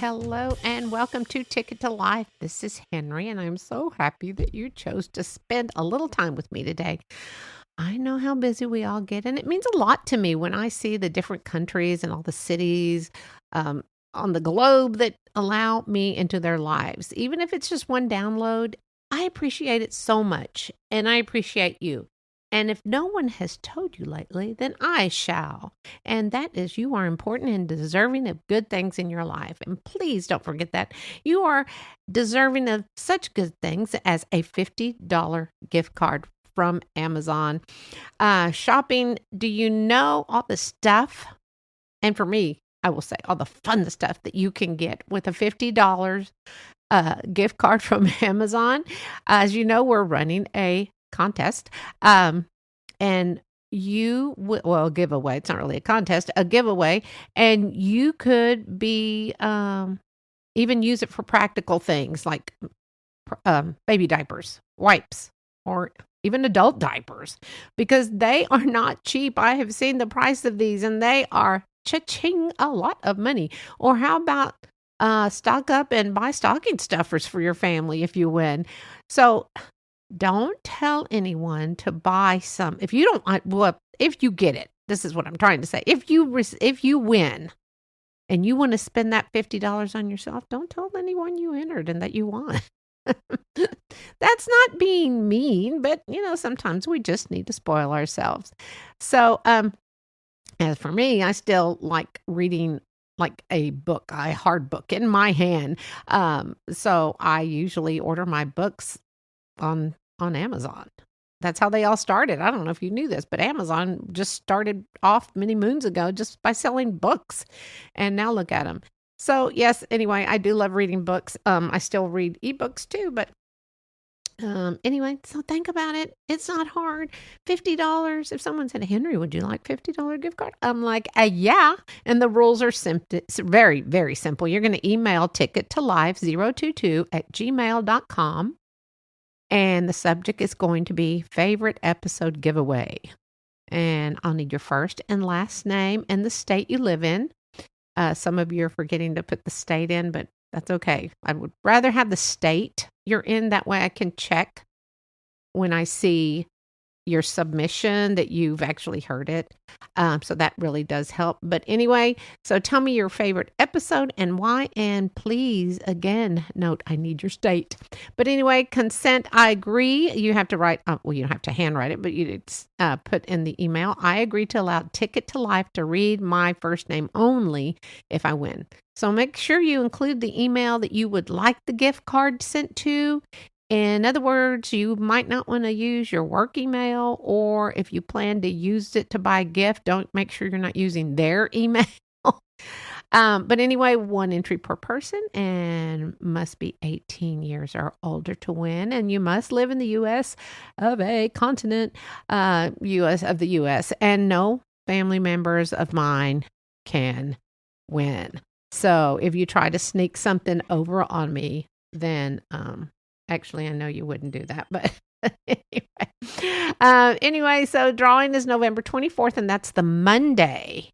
Hello and welcome to Ticket to Life. This is Henry, and I'm so happy that you chose to spend a little time with me today. I know how busy we all get, and it means a lot to me when I see the different countries and all the cities on the globe that allow me into their lives. Even if it's just one download, I appreciate it so much, and I appreciate you. And if no one has told you lately, then I shall. And that is, you are important and deserving of good things in your life. And please don't forget that. You are deserving of such good things as a $50 gift card from Amazon. Shopping, do you know all the stuff? And for me, I will say all the fun stuff that you can get with a $50 gift card from Amazon. As you know, we're running a contest. And you well, a giveaway. It's not really a contest, a giveaway. And you could be even use it for practical things like baby diapers, wipes, or even adult diapers, because they are not cheap. I have seen the price of these, and they are cha-ching a lot of money. Or how about stock up and buy stocking stuffers for your family if you win? So don't tell anyone to buy some. If you don't, well, if you get it, this is what I'm trying to say. If you win and you want to spend that $50 on yourself, don't tell anyone you entered and that you won. That's not being mean, but sometimes we just need to spoil ourselves. So, as for me, I still like reading like a book, a hard book in my hand. So I usually order my books on Amazon. That's how they all started. I don't know if you knew this, but Amazon just started off many moons ago just by selling books. And now look at them. So yes, anyway, I do love reading books. I still read ebooks too, but anyway, so think about it. It's not hard. $50. If someone said, Henry, would you like $50 gift card? I'm like, yeah. And the rules are simple. It's very, very simple. You're going to email tickettolife022@gmail.com. And the subject is going to be favorite episode giveaway. And I'll need your first and last name and the state you live in. Some of you are forgetting to put the state in, but that's okay. I would rather have the state you're in. That way I can check when I see your submission that you've actually heard it. So that really does help. But anyway, so tell me your favorite episode and why. And please, again, note, I need your state. But anyway, consent, I agree. You have to write, well, you don't have to handwrite it, but you put in the email, I agree to allow Ticket to Life to read my first name only if I win. So make sure you include the email that you would like the gift card sent to. In other words, you might not want to use your work email, or if you plan to use it to buy a gift, don't make sure you're not using their email. But anyway, one entry per person and must be 18 years or older to win. And you must live in the U.S. of a continent, U.S. of the U.S. And no family members of mine can win. So if you try to sneak something over on me, then actually, I know you wouldn't do that, but anyway, so drawing is November 24th, and that's the Monday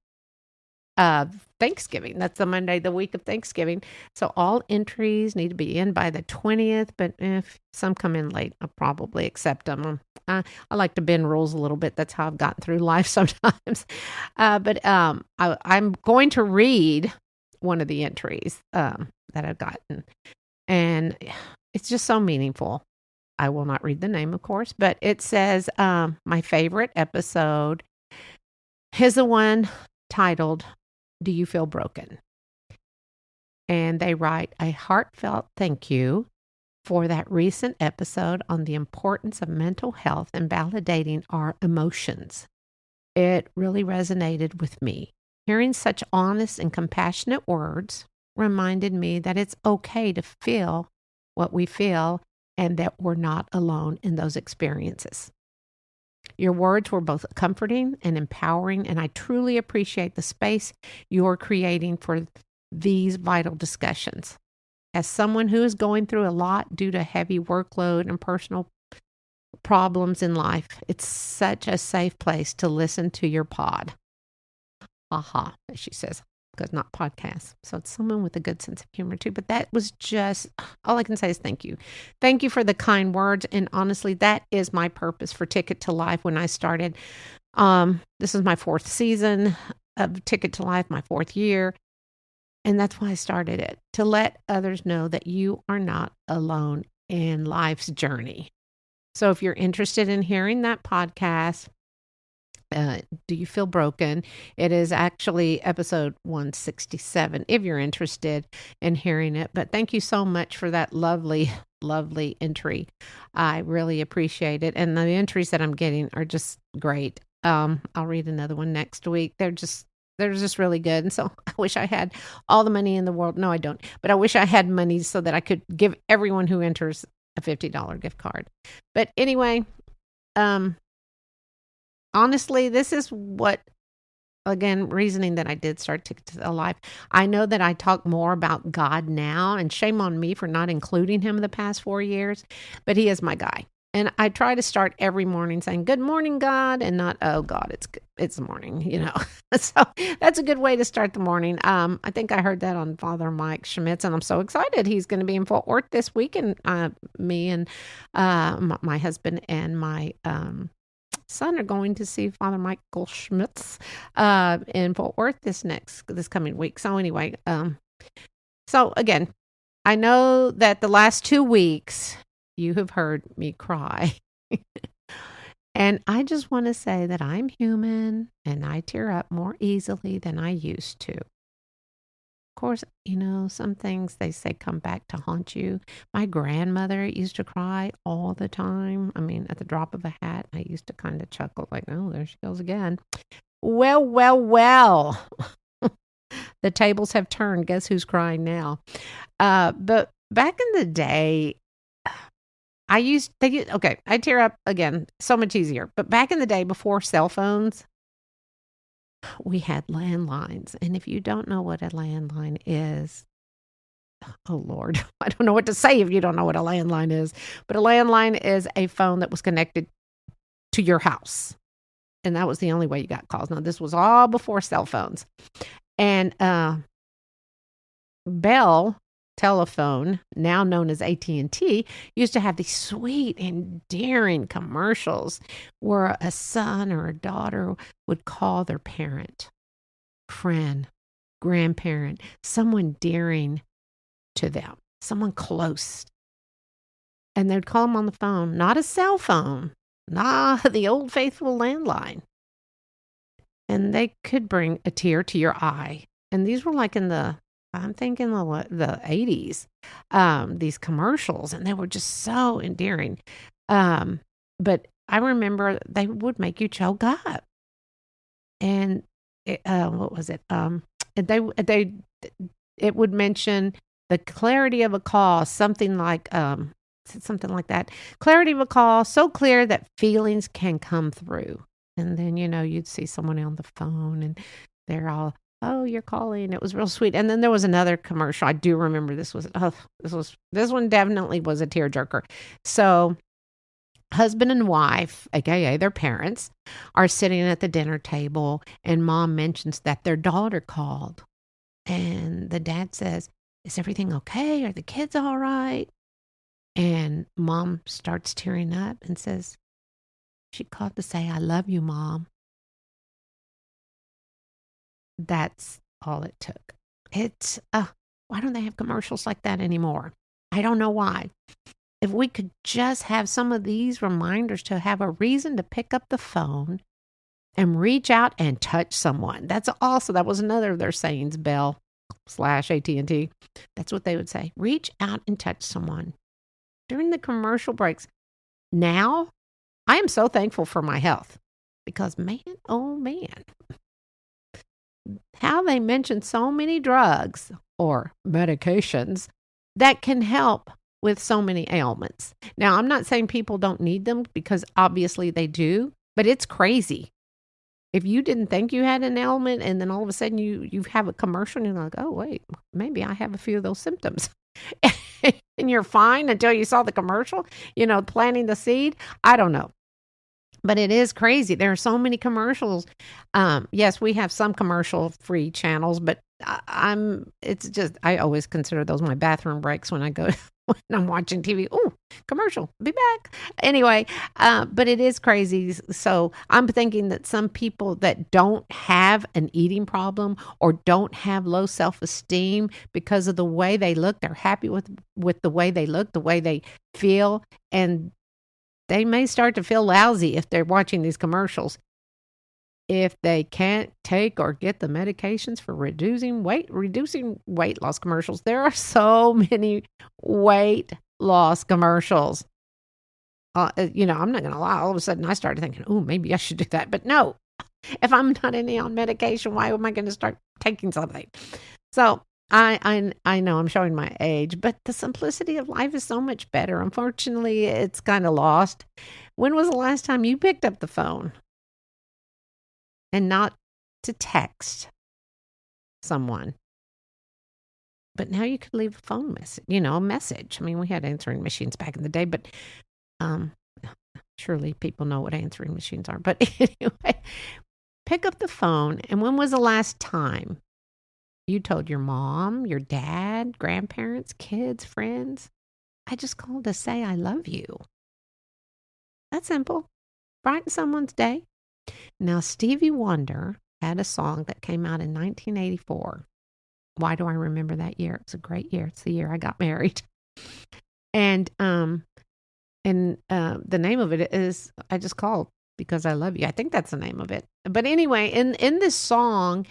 of Thanksgiving. That's the Monday, the week of Thanksgiving. So all entries need to be in by the 20th, but if some come in late, I'll probably accept them. I like to bend rules a little bit. That's how I've gotten through life sometimes. But I'm going to read one of the entries that I've gotten, and it's just so meaningful. I will not read the name, of course, but it says, my favorite episode is the one titled, Do You Feel Broken? And they write, a heartfelt thank you for that recent episode on the importance of mental health and validating our emotions. It really resonated with me. Hearing such honest and compassionate words reminded me that it's okay to feel what we feel and that we're not alone in those experiences. Your words were both comforting and empowering, and I truly appreciate the space you're creating for these vital discussions. As someone who is going through a lot due to heavy workload and personal problems in life, it's such a safe place to listen to your pod. Aha, as she says. good, not podcasts. So it's someone with a good sense of humor too. But that was just, all I can say is thank you. Thank you for the kind words. And honestly, that is my purpose for Ticket to Life when I started. This is my 4th season of Ticket to Life, my 4th year. And that's why I started it, to let others know that you are not alone in life's journey. So if you're interested in hearing that podcast, Do You Feel Broken? It is actually episode 167 if you're interested in hearing it. But thank you so much for that lovely, lovely entry. I really appreciate it. And the entries that I'm getting are just great. I'll read another one next week. They're just really good. And so I wish I had all the money in the world. No, I don't. But I wish I had money so that I could give everyone who enters a $50 gift card. But anyway, honestly, this is what, again, reasoning that I did start Ticket to Life. I know that I talk more about God now, and shame on me for not including him the past 4 years, but he is my guy. And I try to start every morning saying, good morning, God, and not, oh, God, it's the morning, So that's a good way to start the morning. I think I heard that on Father Mike Schmitz, and I'm so excited. He's going to be in Fort Worth this week, and me and my husband and my son are going to see Father Michael Schmitz in Fort Worth this coming week. So anyway, so again, I know that the last 2 weeks you have heard me cry. And I just want to say that I'm human and I tear up more easily than I used to. Of course, some things they say come back to haunt you. My grandmother used to cry all the time. I mean, at the drop of a hat, I used to kind of chuckle like, oh, there she goes again. Well. The tables have turned. Guess who's crying now? But back in the day, I tear up again, so much easier. But back in the day, before cell phones, we had landlines. And if you don't know what a landline is, oh Lord, I don't know what to say if you don't know what a landline is. But a landline is a phone that was connected to your house. And that was the only way you got calls. Now, this was all before cell phones. And Bell Telephone, now known as AT&T, used to have these sweet, endearing commercials where a son or a daughter would call their parent, friend, grandparent, someone dearing to them, someone close. And they'd call them on the phone, not a cell phone, not the old faithful landline. And they could bring a tear to your eye. And these were like I'm thinking the 80s, these commercials, and they were just so endearing. But I remember they would make you choke up. And what was it? It would mention the clarity of a call, something like that. Clarity of a call, so clear that feelings can come through. And then, you'd see someone on the phone and they're all, oh, you're calling. It was real sweet. And then there was another commercial. I do remember this one definitely was a tearjerker. So husband and wife, aka their parents, are sitting at the dinner table and mom mentions that their daughter called. And the dad says, is everything okay? Are the kids all right? And mom starts tearing up and says, she called to say, I love you, Mom. That's all it took. It's, why don't they have commercials like that anymore? I don't know why. If we could just have some of these reminders to have a reason to pick up the phone and reach out and touch someone. That was another of their sayings, Bell/AT&T. That's what they would say. Reach out and touch someone. During the commercial breaks. Now, I am so thankful for my health because man, oh man, how they mention so many drugs or medications that can help with so many ailments. Now, I'm not saying people don't need them because obviously they do, but it's crazy. If you didn't think you had an ailment and then all of a sudden you have a commercial and you're like, oh, wait, maybe I have a few of those symptoms. And you're fine until you saw the commercial, planting the seed. I don't know. But it is crazy. There are so many commercials. Yes, we have some commercial-free channels, but I always consider those my bathroom breaks when I go, when I'm watching TV. Oh, commercial, be back. Anyway, but it is crazy. So I'm thinking that some people that don't have an eating problem or don't have low self-esteem because of the way they look, they're happy with the way they look, the way they feel, and they may start to feel lousy if they're watching these commercials. If they can't take or get the medications for reducing weight loss commercials. There are so many weight loss commercials. I'm not going to lie. All of a sudden, I started thinking, oh, maybe I should do that. But no, if I'm not any on medication, why am I going to start taking something? So I know I'm showing my age, but the simplicity of life is so much better. Unfortunately, it's kind of lost. When was the last time you picked up the phone? And not to text someone. But now you could leave a phone message, a message. I mean, we had answering machines back in the day, but surely people know what answering machines are. But anyway, pick up the phone. And when was the last time you told your mom, your dad, grandparents, kids, friends, I just called to say I love you? That's simple. Brighten someone's day. Now, Stevie Wonder had a song that came out in 1984. Why do I remember that year? It's a great year. It's the year I got married. And the name of it is I Just Called Because I Love You. I think that's the name of it. But anyway, in this song,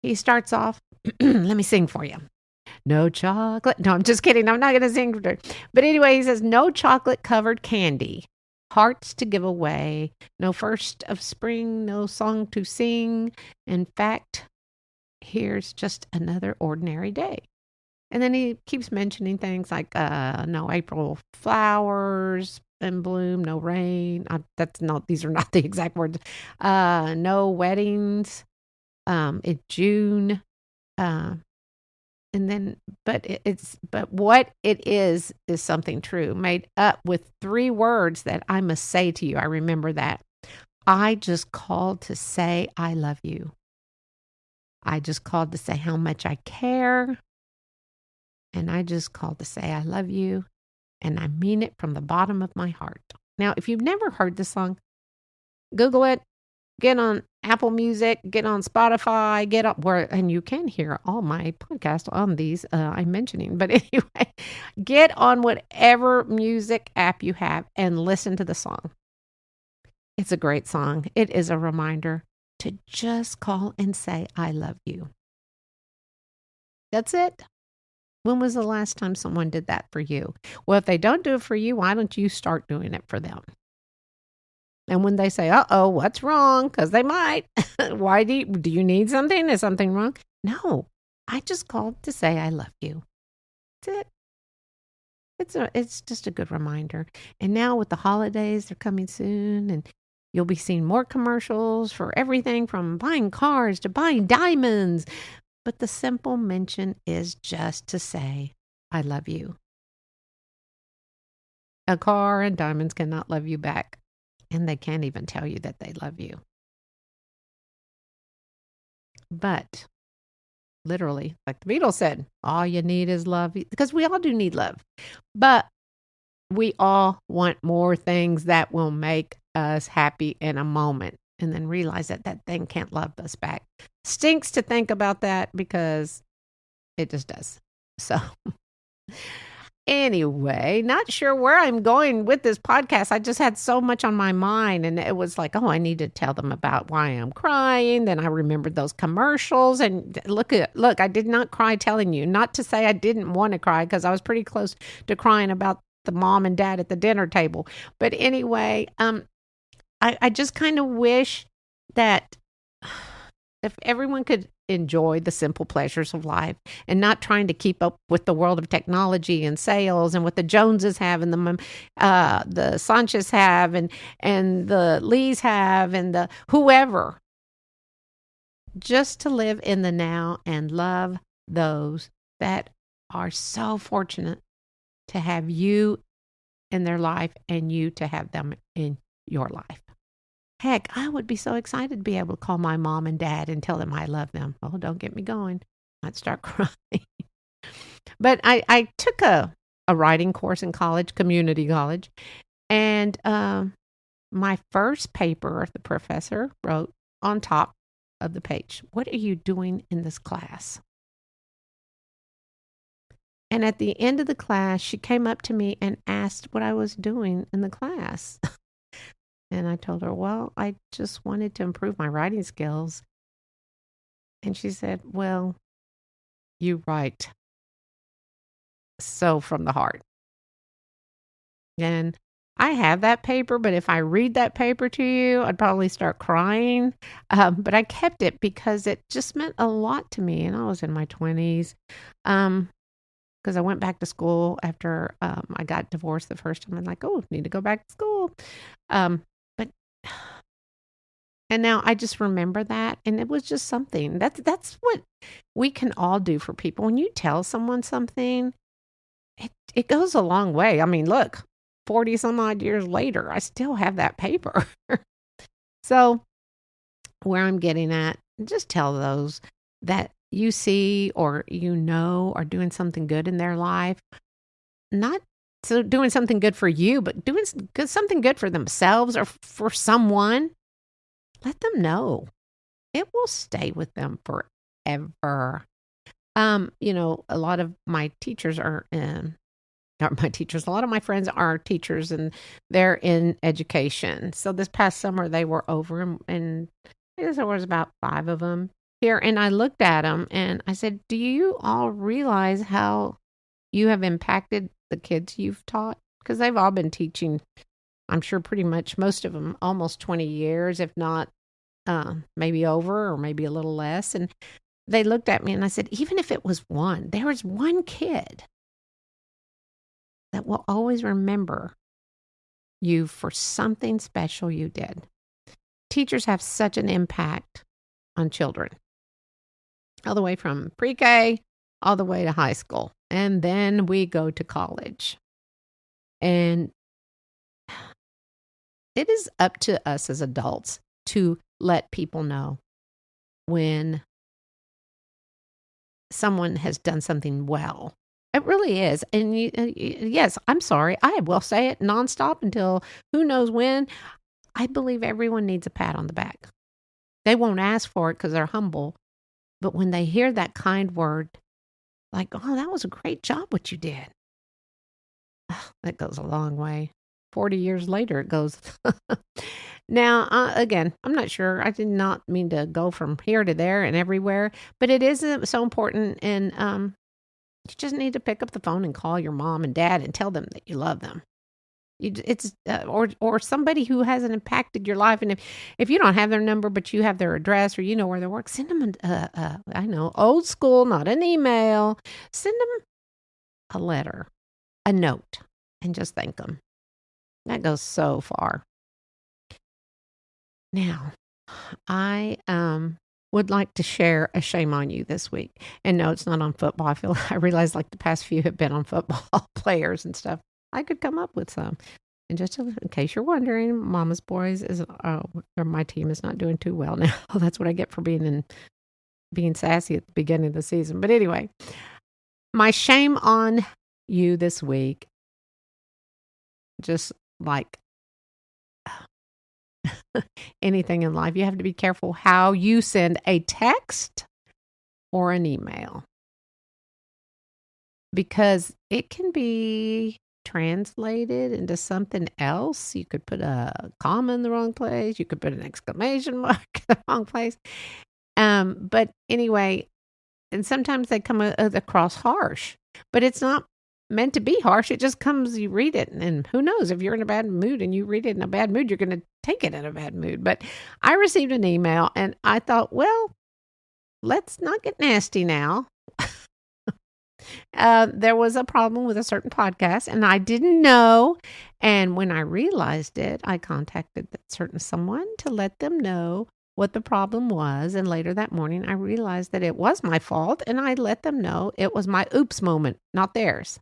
he starts off, let me sing for you. No chocolate. No, I'm just kidding. I'm not going to sing for you. But anyway, he says, no chocolate covered candy. Hearts to give away, no first of spring, no song to sing. In fact, here's just another ordinary day. And then he keeps mentioning things like no April flowers in bloom, no rain. These are not the exact words. No weddings in June. And then, but what it is something true, made up with 3 words that I must say to you. I remember that. I just called to say I love you. I just called to say how much I care. And I just called to say I love you. And I mean it from the bottom of my heart. Now, if you've never heard this song, Google it. Get on Apple Music, get on Spotify, get up where, and you can hear all my podcasts on these I'm mentioning. But anyway, get on whatever music app you have and listen to the song. It's a great song. It is a reminder to just call and say, I love you. That's it. When was the last time someone did that for you? Well, if they don't do it for you, why don't you start doing it for them? And when they say, uh-oh, what's wrong? Because they might. Why do you need something? Is something wrong? No, I just called to say I love you. That's it. It's just a good reminder. And now with the holidays, they're coming soon, and you'll be seeing more commercials for everything from buying cars to buying diamonds. But the simple mention is just to say, I love you. A car and diamonds cannot love you back. And they can't even tell you that they love you. But literally, like the Beatles said, all you need is love. Because we all do need love. But we all want more things that will make us happy in a moment. And then realize that that thing can't love us back. Stinks to think about that because it just does. So anyway, not sure where I'm going with this podcast. I just had so much on my mind, and it was like, oh, I need to tell them about why I'm crying. Then I remembered those commercials, and look, I did not cry telling you. Not to say I didn't want to cry, because I was pretty close to crying about the mom and dad at the dinner table. But anyway, I just kind of wish that if everyone could enjoy the simple pleasures of life and not trying to keep up with the world of technology and sales and what the Joneses have and the Sanchez have and the Lees have and the whoever, just to live in the now and love those that are so fortunate to have you in their life and you to have them in your life. Heck, I would be so excited to be able to call my mom and dad and tell them I love them. Oh, don't get me going. I'd start crying. But I took a writing course in college, community college, and my first paper, the professor wrote on top of the page, "What are you doing in this class?" And at the end of the class, she came up to me and asked what I was doing in the class. And I told her, "Well, I just wanted to improve my writing skills." And she said, "Well, you write so from the heart." And I have that paper, but if I read that paper to you, I'd probably start crying. But I kept it because it just meant a lot to me. And I was in my 20s. Because I went back to school after I got divorced the first time. I'm like, oh, need to go back to school. But and now I just remember that, and it was just something. That's what we can all do for people. When you tell someone something, it goes a long way. I mean, look, 40 some odd years later, I still have that paper. So where I'm getting at, just tell those that you see or are doing something good in their life, not so doing something good for you, but doing something good for themselves or for someone. Let them know. It will stay with them forever. A lot of my teachers are not my teachers. A lot of my friends are teachers, and they're in education. So this past summer they were over, and I guess there was about 5 of them here, and I looked at them and I said, "Do you all realize how you have impacted the kids you've taught?" Because they've all been teaching, I'm sure pretty much most of them, almost 20 years, if not maybe over or maybe a little less. And they looked at me and I said, even if it was one, there was one kid that will always remember you for something special you did. Teachers have such an impact on children, all the way from pre-K all the way to high school. And then we go to college. And it is up to us as adults to let people know when someone has done something well. It really is. And yes, I'm sorry. I will say it nonstop until who knows when. I believe everyone needs a pat on the back. They won't ask for it because they're humble. But when they hear that kind word, like, "Oh, that was a great job what you did," that goes a long way. 40 years later, it goes. Now, again, I'm not sure. I did not mean to go from here to there and everywhere, but it is so important. And you just need to pick up the phone and call your mom and dad and tell them that you love them. Or somebody who hasn't impacted your life. And if you don't have their number, but you have their address or you know where they work, send them I know, old school, not an email. Send them a letter, a note, and just thank them. That goes so far. Now, I would like to share a shame on you this week. And no, it's not on football. I realize like the past few have been on football players and stuff. I could come up with some. And just in case you're wondering, Mama's Boys or my team is not doing too well now. That's what I get for being sassy at the beginning of the season. But anyway, my shame on you this week, just like anything in life, you have to be careful how you send a text or an email, because it can be translated into something else. You could put a comma in the wrong place. You could put an exclamation mark in the wrong place. But anyway, and sometimes they come across harsh, but it's not meant to be harsh. It just comes, you read it, and who knows, if you're in a bad mood and you read it in a bad mood, you're going to take it in a bad mood. But I received an email and I thought, well, let's not get nasty now. There was a problem with a certain podcast and I didn't know. And when I realized it, I contacted that certain someone to let them know what the problem was. And later that morning, I realized that it was my fault. And I let them know it was my oops moment, not theirs.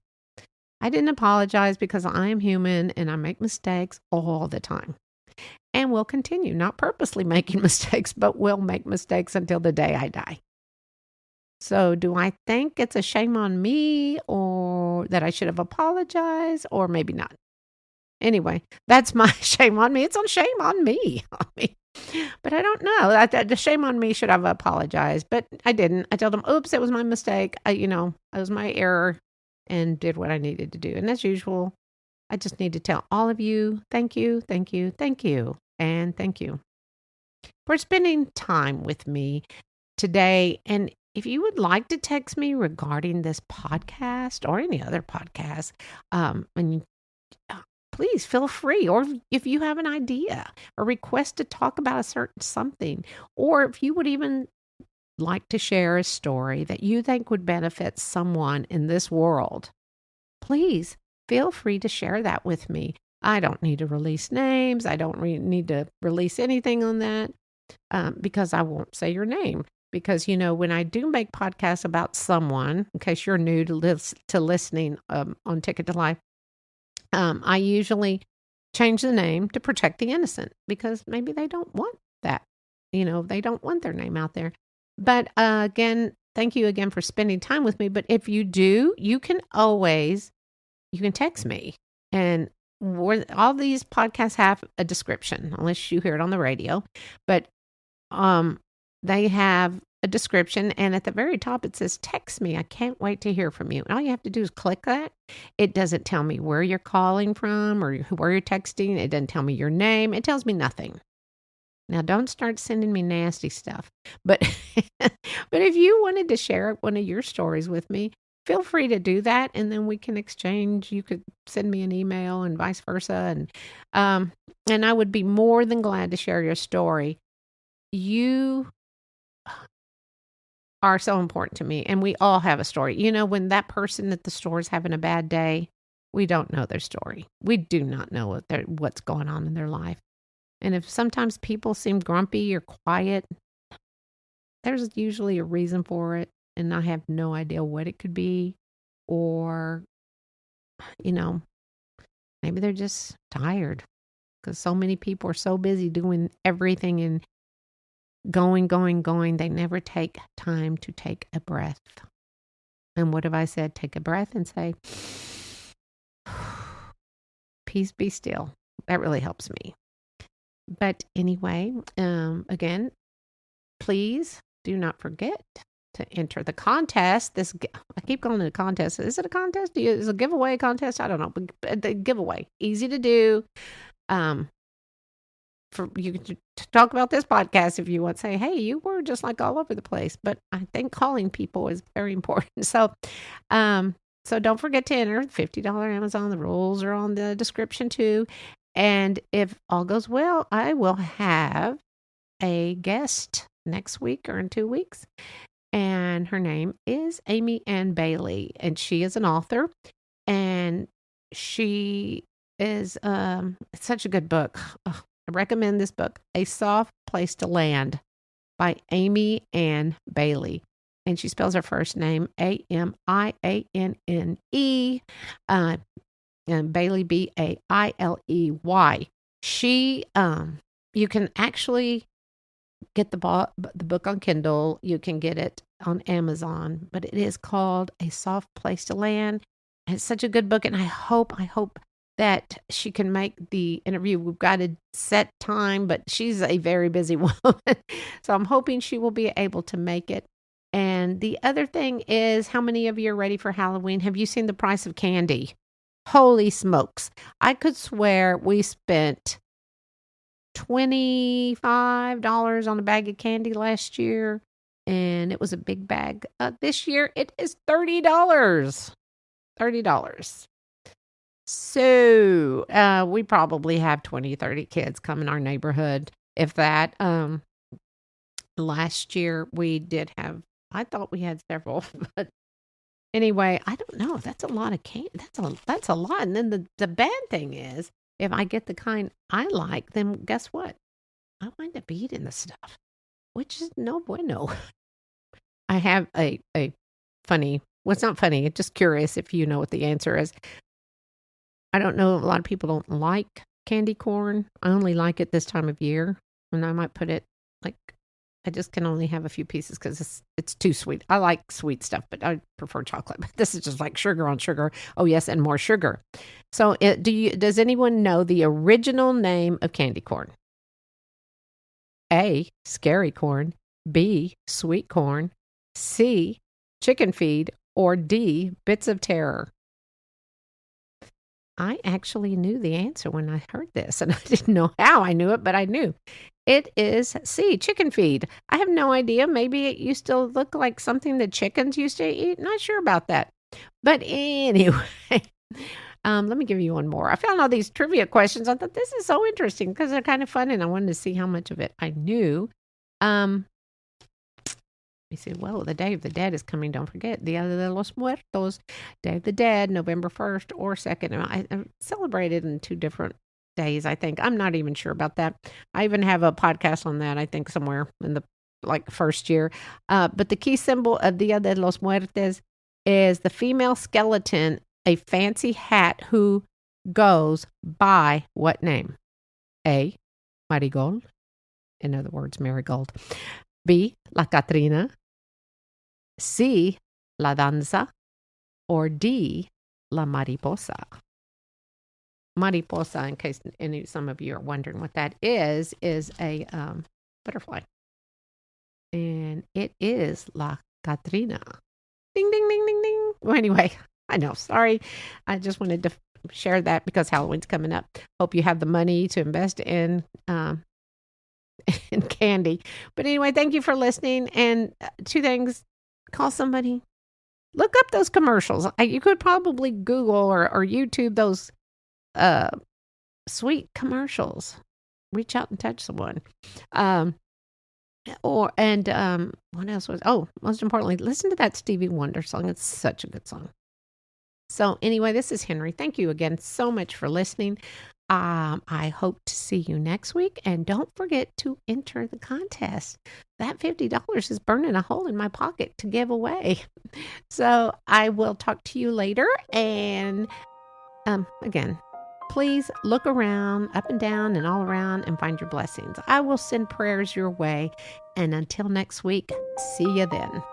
I didn't apologize because I am human and I make mistakes all the time. And will continue, not purposely making mistakes, but will make mistakes until the day I die. So do I think it's a shame on me or that I should have apologized or maybe not? Anyway, that's my shame on me. It's on shame on me. But I don't know. The shame on me should have apologized, but I didn't. I told him, oops, it was my mistake. It was my error and did what I needed to do. And as usual, I just need to tell all of you, thank you, thank you, thank you, and thank you for spending time with me today. And if you would like to text me regarding this podcast or any other podcast, and please feel free. Or if you have an idea or request to talk about a certain something, or if you would even like to share a story that you think would benefit someone in this world, please feel free to share that with me. I don't need to release names. I don't need to release anything on that because I won't say your name. Because, when I do make podcasts about someone, in case you're new to listening on Ticket to Life, I usually change the name to protect the innocent because maybe they don't want that. They don't want their name out there. But again, thank you again for spending time with me. But if you do, you can text me. And all these podcasts have a description, unless you hear it on the radio. But they have a description, and at the very top it says, text me. I can't wait to hear from you. And all you have to do is click that. It doesn't tell me where you're calling from or where you're texting. It doesn't tell me your name. It tells me nothing. Now, don't start sending me nasty stuff. But if you wanted to share one of your stories with me, feel free to do that, and then we can exchange. You could send me an email and vice versa. And I would be more than glad to share your story. You are so important to me, and we all have a story. When that person at the store is having a bad day, we don't know their story. We do not know what's going on in their life. And if sometimes people seem grumpy or quiet, there's usually a reason for it, and I have no idea what it could be. Or, maybe they're just tired because so many people are so busy doing everything and going. They never take time to take a breath. And what have I said? Take a breath and say, peace, be still. That really helps me. But anyway, again, please do not forget to enter the contest. I keep calling it a contest. Is it a contest? Is it a giveaway contest? I don't know. But the giveaway, easy to do. For you to talk about this podcast if you want to say, hey, you were just like all over the place. But I think calling people is very important. So don't forget to enter $50 Amazon. The rules are on the description too. And if all goes well, I will have a guest next week or in 2 weeks. And her name is Amy Ann Bailey. And she is an author. And she is it's such a good book. I recommend this book, A Soft Place to Land by Amy Ann Bailey. And she spells her first name Amianne. And Bailey, Bailey. She, you can actually get the book on Kindle. You can get it on Amazon, but it is called A Soft Place to Land. And it's such a good book, and I hope that she can make the interview. We've got a set time, but she's a very busy woman, so I'm hoping she will be able to make it. And the other thing is, how many of you are ready for Halloween? Have you seen the price of candy? Holy smokes. I could swear we spent $25 on a bag of candy last year, and it was a big bag. This year, it is $30. $30. So we probably have 20, 30 kids come in our neighborhood, if that. Last year, we did have, I thought we had several, but anyway, I don't know. That's a lot of candy. That's a lot. And then the bad thing is, if I get the kind I like, then guess what? I wind up eating the stuff, which is no bueno. I have a funny, well, it's not funny. It's just curious if you know what the answer is. I don't know. A lot of people don't like candy corn. I only like it this time of year. And I might put it like I just can only have a few pieces because it's too sweet. I like sweet stuff, but I prefer chocolate. But this is just like sugar on sugar. Oh, yes, and more sugar. So does anyone know the original name of candy corn? A, scary corn. B, sweet corn. C, chicken feed. Or D, bits of terror. I actually knew the answer when I heard this, and I didn't know how I knew it, but I knew. It is C, chicken feed. I have no idea. Maybe it used to look like something that chickens used to eat. Not sure about that. But anyway, let me give you one more. I found all these trivia questions. I thought this is so interesting because they're kind of fun, and I wanted to see how much of it I knew. We say, well, the Day of the Dead is coming. Don't forget, Dia de los Muertos, Day of the Dead, November 1st or 2nd. I celebrated in 2 different days, I think. I'm not even sure about that. I even have a podcast on that, I think, somewhere in the first year. But the key symbol of Dia de los Muertos is the female skeleton, a fancy hat who goes by what name? A, Marigold. In other words, Marigold. B, La Catrina. C, La Danza. Or D, La Mariposa. Mariposa, in case some of you are wondering what that is a butterfly. And it is La Catrina. Ding, ding, ding, ding, ding. Well, anyway, I know. Sorry. I just wanted to share that because Halloween's coming up. Hope you have the money to invest in candy. But anyway, thank you for listening. And 2 things. Call somebody. Look up those commercials. You could probably Google or YouTube those sweet commercials. Reach out and touch someone. What else was? Oh, most importantly, listen to that Stevie Wonder song. It's such a good song. So anyway, this is Henry. Thank you again so much for listening. I hope to see you next week. And don't forget to enter the contest. That $50 is burning a hole in my pocket to give away. So I will talk to you later. And again, please look around, up and down and all around, and find your blessings. I will send prayers your way. And until next week, see you then.